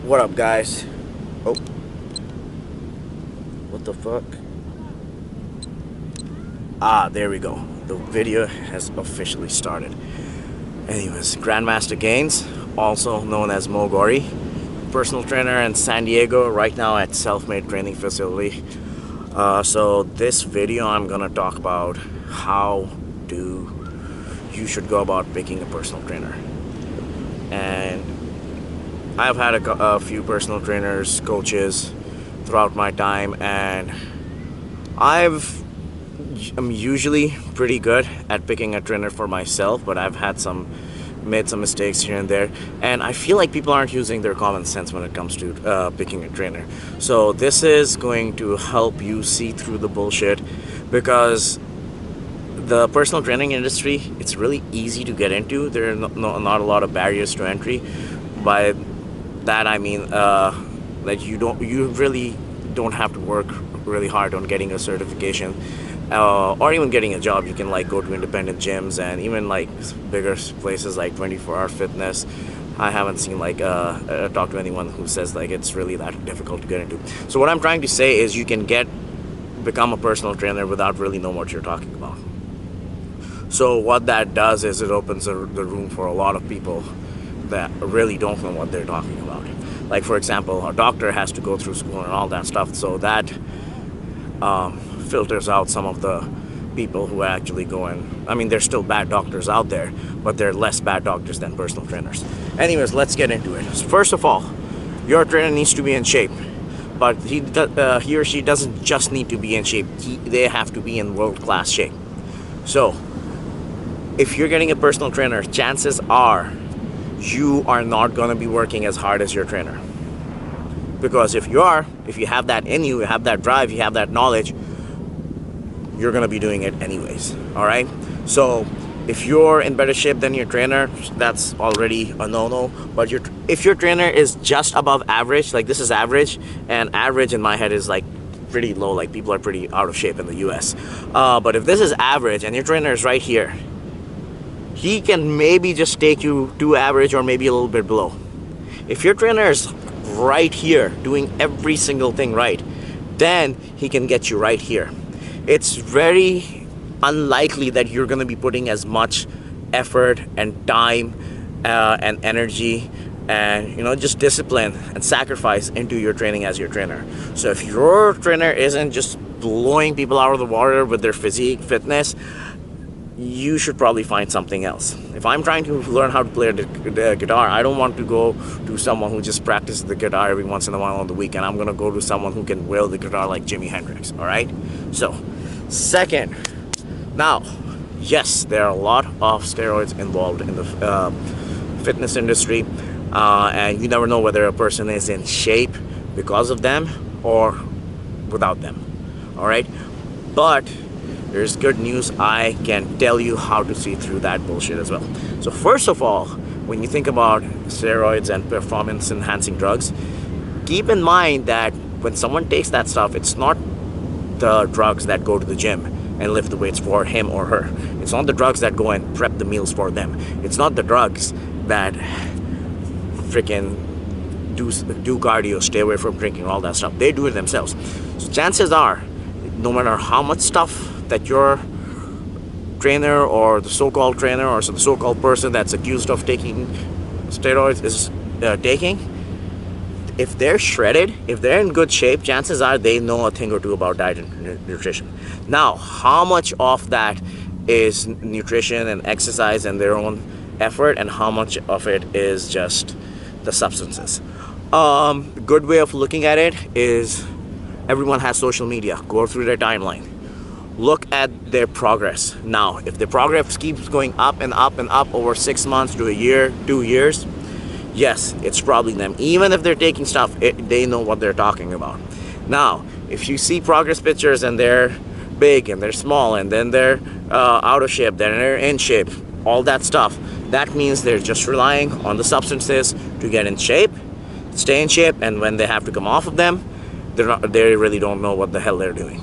What up, guys? Oh, what the fuck? Ah, there we go. The video has officially started. Anyways, Grandmaster Gains, also known as Mo Gori, personal trainer in San Diego, right now at Self-Made Training Facility. So this video I'm gonna talk about how you should go about picking a personal trainer. And I've had a few personal trainers, coaches throughout my time, and I'm usually pretty good at picking a trainer for myself, but I've made some mistakes here and there, and I feel like people aren't using their common sense when it comes to picking a trainer. So this is going to help you see through the bullshit, because the personal training industry, it's really easy to get into. There are not a lot of barriers to entry. By that I mean that you really don't have to work really hard on getting a certification or even getting a job. You can like go to independent gyms and even like bigger places like 24-hour fitness. I haven't seen like talk to anyone who says like it's really that difficult to get into. So what I'm trying to say is you can become a personal trainer without really knowing what you're talking about. So what that does is it opens the room for a lot of people that really don't know what they're talking about. Like, for example, a doctor has to go through school and all that stuff, so that filters out some of the people who actually go in. I mean, there's still bad doctors out there, but they're less bad doctors than personal trainers. Anyways, let's get into it. So first of all, your trainer needs to be in shape, but he or she doesn't just need to be in shape. They have to be in world-class shape. So if you're getting a personal trainer, chances are you are not going to be working as hard as your trainer. Because if you have that in you, you have that drive, you have that knowledge, you're going to be doing it anyways. All right? So if you're in better shape than your trainer, that's already a no-no. But if your trainer is just above average, like this is average, and average in my head is like pretty low, like people are pretty out of shape in the US. But if this is average and your trainer is right here, he can maybe just take you to average or maybe a little bit below. If your trainer is right here doing every single thing right, then he can get you right here. It's very unlikely that you're going to be putting as much effort and time and energy and just discipline and sacrifice into your training as your trainer. So if your trainer isn't just blowing people out of the water with their physique, fitness, you should probably find something else. If I'm trying to learn how to play the guitar, I don't want to go to someone who just practices the guitar every once in a while on the weekend. I'm gonna go to someone who can wield the guitar like Jimi Hendrix. All right. So, second, now, yes, there are a lot of steroids involved in the fitness industry, and you never know whether a person is in shape because of them or without them. All right, but there's good news. I can tell you how to see through that bullshit as well. So first of all, when you think about steroids and performance enhancing drugs, keep in mind that when someone takes that stuff, it's not the drugs that go to the gym and lift the weights for him or her. It's not the drugs that go and prep the meals for them. It's not the drugs that freaking do cardio, stay away from drinking, all that stuff. They do it themselves. So chances are, no matter how much stuff that your trainer or the so-called trainer or the so-called person that's accused of taking steroids is taking, if they're shredded, if they're in good shape, chances are they know a thing or two about diet and nutrition. Now, how much of that is nutrition and exercise and their own effort, and how much of it is just the substances? Good way of looking at it is everyone has social media. Go through their timeline. Look at their progress. Now, if the progress keeps going up and up and up over 6 months to a year, 2 years, yes, it's probably them. Even if they're taking stuff, they know what they're talking about. Now, if you see progress pictures and they're big and they're small and then they're out of shape, then they're in shape, all that stuff, that means they're just relying on the substances to get in shape, stay in shape, and when they have to come off of them, they really don't know what the hell they're doing.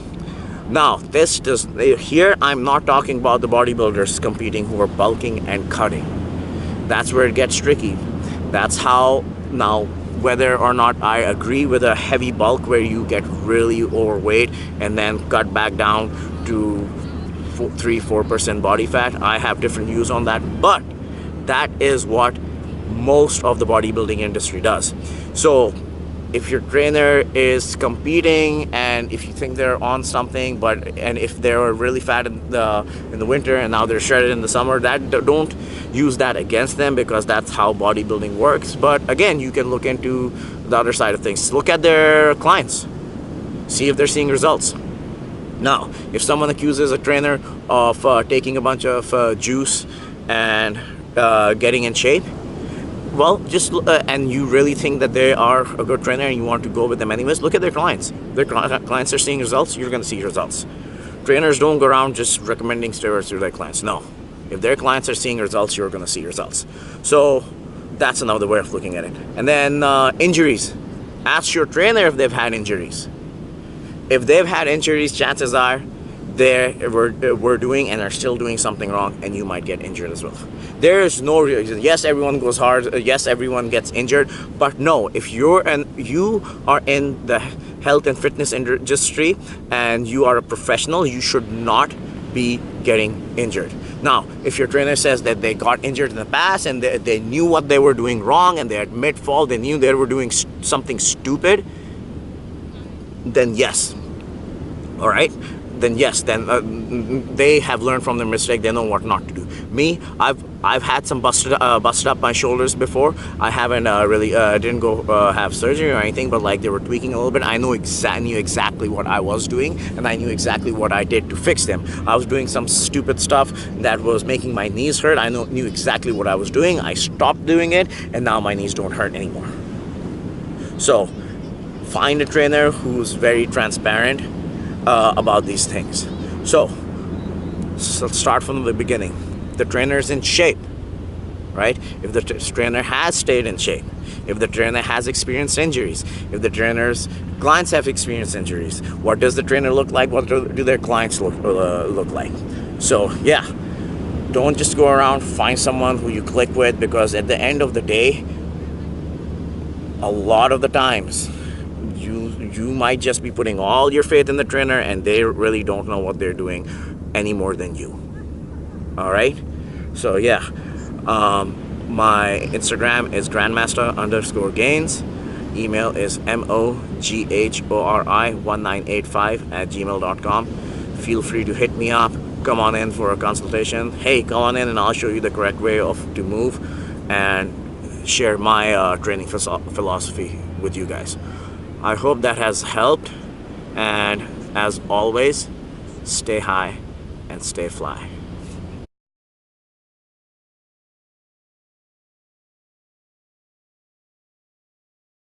Now, here I'm not talking about the bodybuilders competing who are bulking and cutting. That's where it gets tricky. That's how now whether or not I agree with a heavy bulk where you get really overweight and then cut back down to 3-4% body fat. I have different views on that, but that is what most of the bodybuilding industry does. So if your trainer is competing and if you think they're on something, and if they're really fat in the winter and now they're shredded in the summer, that don't use that against them, because that's how bodybuilding works. But again, you can look into the other side of things. Look at their clients, see if they're seeing results. Now, if someone accuses a trainer of taking a bunch of juice and getting in shape, well, just and you really think that they are a good trainer and you want to go with them anyways, look at their clients. Their clients are seeing results, you're going to see results. Trainers don't go around just recommending steroids to their clients. No. If their clients are seeing results, you're going to see results. So that's another way of looking at it. And then injuries. Ask your trainer if they've had injuries. If they've had injuries, chances are they were doing and are still doing something wrong, and you might get injured as well. There is no reason. Yes, everyone goes hard. Yes, everyone gets injured. But no, if you are in the health and fitness industry and you are a professional, you should not be getting injured. Now, if your trainer says that they got injured in the past and they knew what they were doing wrong and they admit fault, they knew they were doing something stupid, then yes. All right? Then yes, then they have learned from their mistake. They know what not to do. Me, I've had some busted up my shoulders before. I haven't really didn't go have surgery or anything, but like they were tweaking a little bit. I knew exactly what I was doing, and I knew exactly what I did to fix them. I was doing some stupid stuff that was making my knees hurt. I knew exactly what I was doing. I stopped doing it, and now my knees don't hurt anymore. So find a trainer who's very transparent about these things. So let's start from the beginning. The trainer is in shape, right? If the trainer has stayed in shape, if the trainer has experienced injuries, if the trainer's clients have experienced injuries, what does the trainer look like? What do their clients look like? So yeah, don't just go around, find someone who you click with, because at the end of the day, a lot of the times you might just be putting all your faith in the trainer and they really don't know what they're doing any more than you. All right? So yeah, my Instagram is grandmaster_gains. Email is moghori1985@gmail.com. Feel free to hit me up. Come on in for a consultation. Hey, come on in and I'll show you the correct way to move and share my training philosophy with you guys. I hope that has helped, and as always, stay high and stay fly.